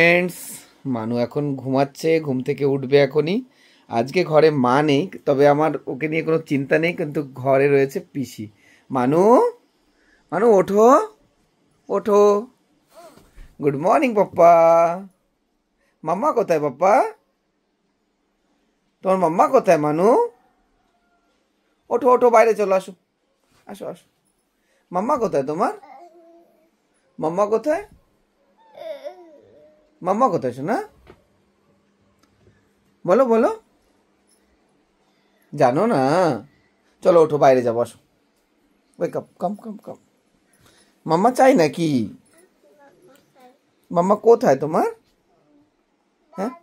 Friends, মানু এখন ঘুমাচ্ছে, ঘুম থেকে উঠবে এখনই। আজকে ঘরে মা নেই, তবে আমার ওকে নিয়ে কোনো চিন্তা নেই, কিন্তু ঘরে রয়েছে পিসি। মানু, মানু ওঠো, ওঠো। গুড মর্নিং পাপ্পা। মাম্মা কোথায় পাপ্পা? তোমার মাম্মা কোথায় মানু? ওঠো ওঠো, বাইরে চলো, আসো আসো আসো। মাম্মা কোথায় তোমার? মাম্মা কোথায়? মাম্মা কোথায় শোনা? বলো বলো। জানো না? চলো ওঠো, বাইরে যাবো, আসো। ওয়েক আপ, কাম কাম কাম। মাম্মা চাই নাকি? মাম্মা কোথায় তোমার? হ্যাঁ,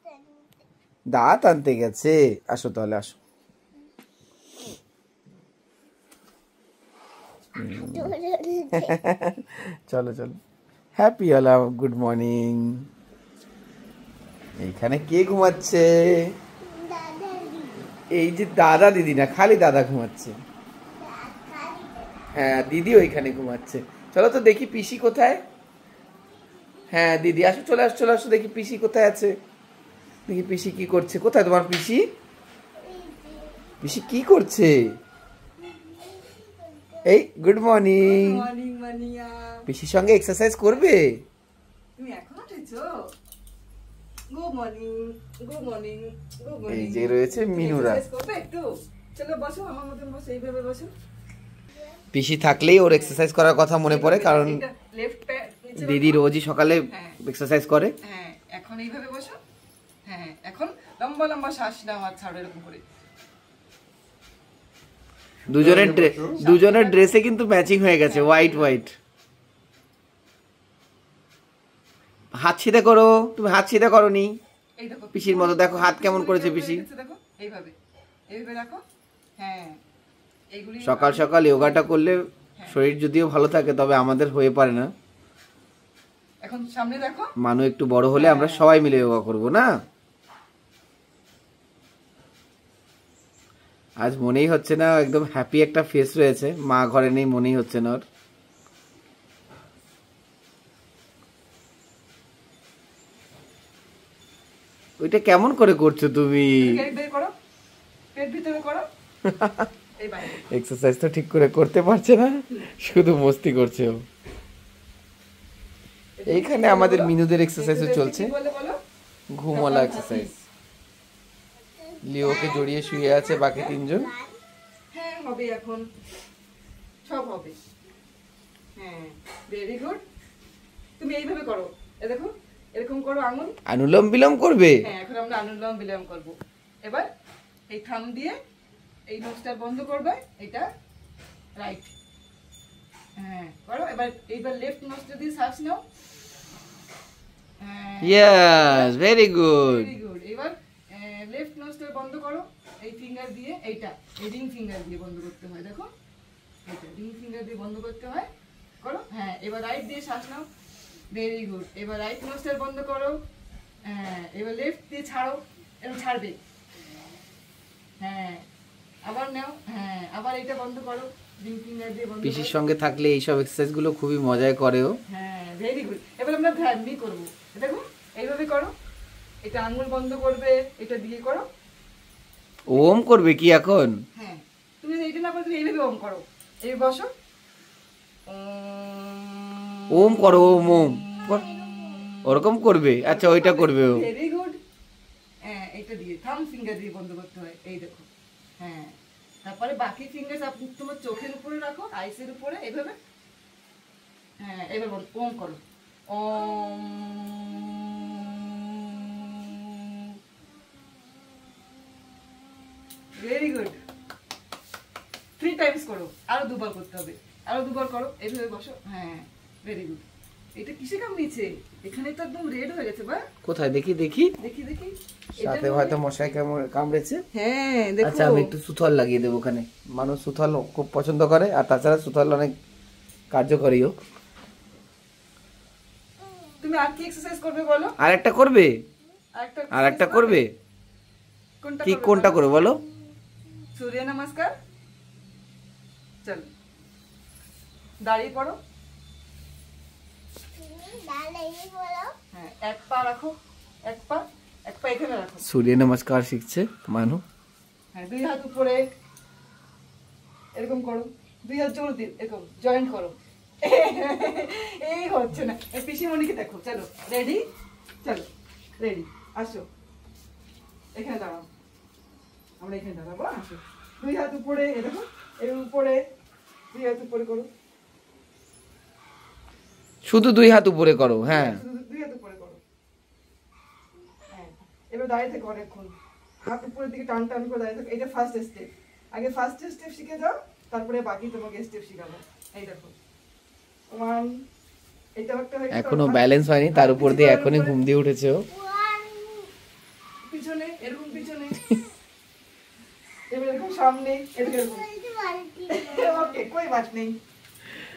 দাঁত আনতে গেছে। আসো তাহলে, আসো। চলো চলো। হ্যাপি হলা, গুড মর্নিং। এইখানে কে ঘুমাচ্ছে? এই যে দাদা দিদি না, খালি দাদা ঘুমাচ্ছে। হ্যাঁ, দিদি ওইখানে ঘুমাচ্ছে। চলো তো দেখি পিসি কোথায়। হ্যাঁ দিদি, আসো, চলে আসো চলে আসো, দেখি পিসি কোথায় আছে। দেখি পিসি কি করছে। কোথায় তোমার পিসি? পিসি কি করছে? এই গুড মর্নিং। মর্নিং মানিয়া, পিসির সঙ্গে এক্সারসাইজ করবে? তুমি এখন উঠেছো? Good morning, good morning, good morning. এই যে রয়েছে মিনুরা। এক্সারসাইজ করবে একটু? চলো বসো, আমার মতন বসো, এইভাবে বসো। পিসি থাকলেই ওর এক্সারসাইজ করার কথা মনে পড়ে, কারণ লেফট পা নিচে দিদি রোজই সকালে এক্সারসাইজ করে। হ্যাঁ, এখন এইভাবে বসো। হ্যাঁ, এখন লম্বা লম্বা শ্বাস নাও, হাত ছাড়ো এরকম করে। দুজনের ড্রেসে কিন্তু ম্যাচিং হয়ে গেছে, হোয়াইট হোয়াইট। হাত সিধা করো। তুমি হাত সিধা করোনি এই দেখো পিসির মতো। দেখো হাত কেমন করেছে পিসি। দেখো এইভাবে, এইভাবে রাখো। হ্যাঁ, এইগুলি সকাল সকাল যোগাটা করলে শরীর যদিও ভালো থাকে, তবে আমাদের হয়ে পারে না। এখন সামনে দেখো। মানু একটু বড় হলে আমরা সবাই মিলে যোগা করব না? আজ মনেই হচ্ছে না, একদম হ্যাপি একটা ফেস রয়েছে। মা ঘরে নেই, মনেই হচ্ছে না ওর। ওইটা কেমন করে করছো তুমি? পেট বের করো, পেট ভিতরে করো। এই বাইরে এক্সারসাইজ তো ঠিক করে করতে পারছে না, শুধু মস্তি করছে ও। এইখানে আমাদের মিনুদের এক্সারসাইজও চলছে, বলে বলো। ঘুমওয়ালা এক্সারসাইজ। লিওকে জড়িয়ে শুয়ে আছে বাকি তিনজন। হ্যাঁ, হবে এখন, সব হবে। হ্যাঁ, ভেরি গুড। তুমি এইভাবে করো, এ দেখো, এরকম করো আঙুল। অনুলোম বিলোম করবে? হ্যাঁ, এখন আমরা অনুলোম বিলোম করব। এবার এই থাম দিয়ে এই নোজটা বন্ধ করবে, এটা রাইট। হ্যাঁ, করো। এইবার লেফট নোজটা দিয়ে শ্বাস নাও। Yes, very good. Very good. এবার লেফট নোজটা বন্ধ করো এই ফিঙ্গার দিয়ে। এইটা এই রিং ফিঙ্গার দিয়ে বন্ধ করতে হয়, দেখো, এটা রিং ফিঙ্গার দিয়ে বন্ধ করতে হয়। করো। হ্যাঁ, এবার রাইট দিয়ে শ্বাস নাও। Very good. এবার রাইট নোজটা বন্ধ করো। হ্যাঁ, এবার লেফট দিয়ে ছাড়ো, এরকম ছাড়বে। হ্যাঁ, আবার নাও। হ্যাঁ, আবার এটা বন্ধ করো, রিং ফিঙ্গার দিয়ে বন্ধ করো। পিসির সঙ্গে থাকলে এইসব এক্সারসাইজ গুলো খুবই মজায় করেও। হ্যাঁ, ভেরি গুড। এবার আমরা ধ্যানই করব, দেখো, এইভাবে করো। এটা আঙ্গুল বন্ধ করবে, এটা দিয়ে করো। ওম করবে কি এখন? হ্যাঁ, তুমি এইটা না করলে এইভাবে ওম করো। এই বসো। ওম করো, ওম ওম ওরকম করবে? আচ্ছা, ওইটা করবে ও। Very good. হ্যাঁ, এটা দিয়ে থাম ফিঙ্গার দিয়ে বন্ধ করতে হয়, এই দেখো। হ্যাঁ, তারপরে বাকি ফিঙ্গার আপনি তোমার চোখের উপরে রাখো, আইসের উপরে, এইভাবে। হ্যাঁ, এবার বল, ওম করো। ওম। Very good. 3 টাইমস করো, আরো দুবার করতে হবে, আরো দুবার করো, এইভাবে বসো। হ্যাঁ, ভেরি গুড। এটা কিসে কামড়িয়েছে? এখানে তো একদম রেড হয়ে গেছে। বা কোথায় দেখি দেখি দেখি দেখি। সাথে হয়তো মশাই কামড়েছে। হ্যাঁ, দেখো। আচ্ছা, আমি একটু সুথল লাগিয়ে দেবো ওখানে। মানুষ সুথল খুব পছন্দ করে, আর তাছাড়া সুথল অনেক কার্যকরীও। তুমি আর কি এক্সারসাইজ করবে বলো? আর একটা করবে? আর একটা করবে? কোনটা কি করবে কোনটা বলো? করবে বলো? सूर्य नमस्कार। चल, दाढ़ी पड़ो। হ্যাঁ, এক পা রাখো, এক পা এখানে রাখো। सूर्य नमस्कार শিখছে মানু। হ্যাঁ, দুই হাত উপরে এরকম করো, দুই হাত জোর দিয়ে এরকম জয়েন্ট করো। এই হচ্ছে না, এই পিসিমণিকে দেখো। চলো রেডি, চলো রেডি, আসো এখানে দাঁড়াও, আমরা এখানে দাঁড়াবো, আসো। দুই হাত উপরে, এ দেখো এর উপরে, দুই হাত উপরে করো, শুধু দুই হাত উপরে করো। হ্যাঁ, শুধু দুই হাত উপরে করো। হ্যাঁ, এবার দাঁড়িয়ে থেকো অনেকক্ষণ, হাত উপরের দিকে টান টান করে দাঁড়িয়ে থাকো। এটা ফার্স্ট স্টেপ, আগে ফার্স্ট স্টেপ শিখে যাও, তারপরে বাকি তোমাকে স্টেপ শিখাবো। এই দেখো, 1, এটা একটা হয়ে গেছে। এখনো ব্যালেন্স হয়নি, তার উপর দিয়ে এখনই ঘুম দিয়ে উঠেছে ও। পিছনে এরকম, পিছনে এবার এরকম, সামনে এরকম। ওকে, कोई बात नहीं,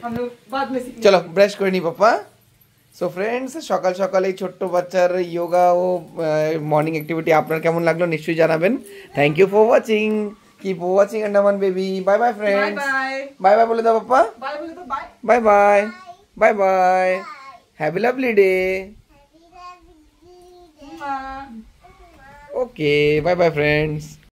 हम लोग बाद में सीखेंगे। চলো ব্রাশ করে নি পাপা। সো ফ্রেন্ডস, সকাল সকাল এই ছোট্ট বাচ্চার যোগা ও মর্নিং অ্যাক্টিভিটি আপনার কেমন লাগলো নিশ্চয়ই জানাবেন। Thank you for watching, keep watching Andaman baby. Bye bye bye friends, bye bye bye বলে দাও পাপা। बाय बोले तो bye. Bye bye, bye bye, have a lovely day. माँ ওকে, বাই বাই ফ্রেন্ডস।